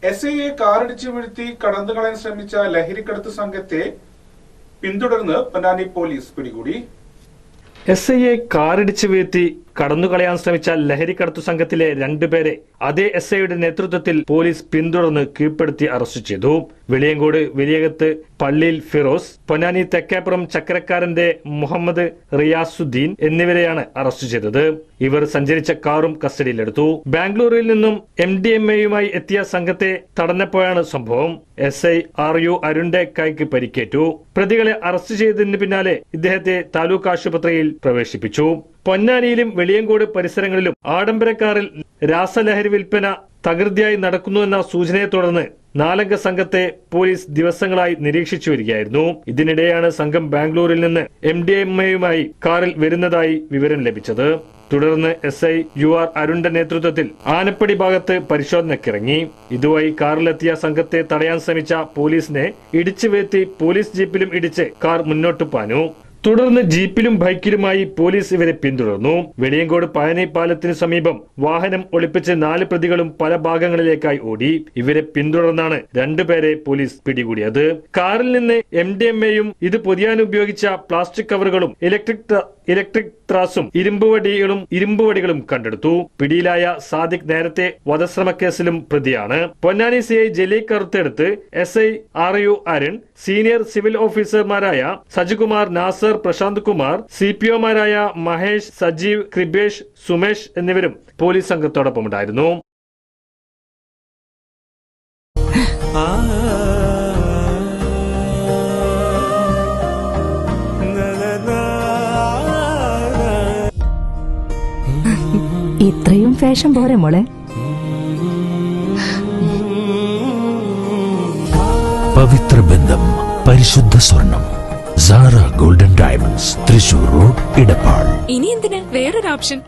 എസ്ഐയെ കാറിടിച്ചു വീഴ്ത്തി കടന്നുകളയാൻ ശ്രമിച്ച ലഹരിക്കടത്ത് സംഘത്തെ പിന്തുടർന്ന് പൊന്നാനി പോലീസ് പിടികൂടി. എസ്ഐയെ കാറിടിച്ചു വീഴ്ത്തി കടന്നുകളയാൻ ശ്രമിച്ച ലഹരിക്കടത്തു സംഘത്തിലെ രണ്ടുപേരെ അതേ എസ്ഐയുടെ നേതൃത്വത്തിൽ പോലീസ് പിന്തുടർന്ന് കീഴ്പ്പെടുത്തി അറസ്റ്റ് ചെയ്തു. വെളിയങ്കോട് വലിയകത്ത് പള്ളിയിൽ ഫിറോസ്, പൊന്നാനി തെക്കേപ്പുറം ചക്കരക്കാരന്റെ മുഹമ്മദ് റിയാസുദ്ദീൻ എന്നിവരെയാണ് അറസ്റ്റ് ചെയ്തത്. ഇവർ സഞ്ചരിച്ച കാറും കസ്റ്റഡിയിലെടുത്തു. ബാംഗ്ലൂരിൽ നിന്നും MDMAയുമായി എത്തിയ സംഘത്തെ തടഞ്ഞപ്പോഴാണ് സംഭവം. SI RU അരുണിന്റെ കൈക്ക് പരിക്കേറ്റു. പ്രതികളെ അറസ്റ്റ് ചെയ്തതിന് പിന്നാലെ ഇദ്ദേഹത്തെ താലൂക്ക് ആശുപത്രിയിൽ പ്രവേശിപ്പിച്ചു. പൊന്നാനിയിലും വെളിയങ്കോട് പരിസരങ്ങളിലും ആഡംബര കാറിൽ രാസലഹരി വിൽപ്പന തകൃതിയായി നടക്കുന്നുവെന്ന സൂചനയെ തുടർന്ന് 4 അംഗ സംഘത്തെ പോലീസ് ദിവസങ്ങളായി നിരീക്ഷിച്ചു വരികയായിരുന്നു. ഇതിനിടെയാണ് സംഘം ബാംഗ്ലൂരിൽ നിന്ന് MDMAയുമായി കാറിൽ വരുന്നതായി വിവരം ലഭിച്ചത്. തുടർന്ന് SI UR അരുണിന്റെ നേതൃത്വത്തിൽ ആനപ്പടി ഭാഗത്ത് പരിശോധനയ്ക്കിറങ്ങി. ഇതുവഴി കാറിലെത്തിയ സംഘത്തെ തടയാൻ ശ്രമിച്ച പോലീസിനെ ഇടിച്ചു വീഴ്ത്തി പോലീസ് ജീപ്പിലും ഇടിച്ച് കാർ മുന്നോട്ട് പാഞ്ഞു. തുടർന്ന് ജീപ്പിലും ബൈക്കിലുമായി പോലീസ് ഇവരെ പിന്തുടർന്നു. വെളിയങ്കോട് പഴനി പാലത്തിന് സമീപം വാഹനം ഒളിപ്പിച്ച് 4 പ്രതികളും പല ഭാഗങ്ങളിലേക്കായി ഓടി. ഇവരെ പിന്തുടർന്നാണ് 2 പേരെ പോലീസ് പിടികൂടിയത്. കാറിൽ നിന്ന് MDMAയും ഇത് പൊതിയാൻ ഉപയോഗിച്ച പ്ലാസ്റ്റിക് കവറുകളും ഇലക്ട്രിക് ത്രാസും ഇരുമ്പുവടികളും കണ്ടെടുത്തു. പിടിയിലായ സാദിഖ് നേരത്തെ വധശ്രമക്കേസിലും പ്രതിയാണ്. പൊന്നാനി CI ജലീൽ കറുത്തെടുത്ത്, SI RU Arun, senior civil ഓഫീസർമാരായ സജികുമാർ, നാസർ, പ്രശാന്ത് കുമാർ, CPOമാരായ മഹേഷ്, സജീവ്, കൃപേഷ്, സുമേഷ് എന്നിവരും പോലീസ് സംഘത്തോടൊപ്പമുണ്ടായിരുന്നു. ഇത്രയും ഫാഷൻ പോരെ മോളെ? പവിത്ര ബന്ധം, പരിശുദ്ധ സ്വർണം. Sara golden diamonds, Thrissur road, Edappal. ഇനി എന്തിനാ വേറൊരു ഓപ്ഷൻ?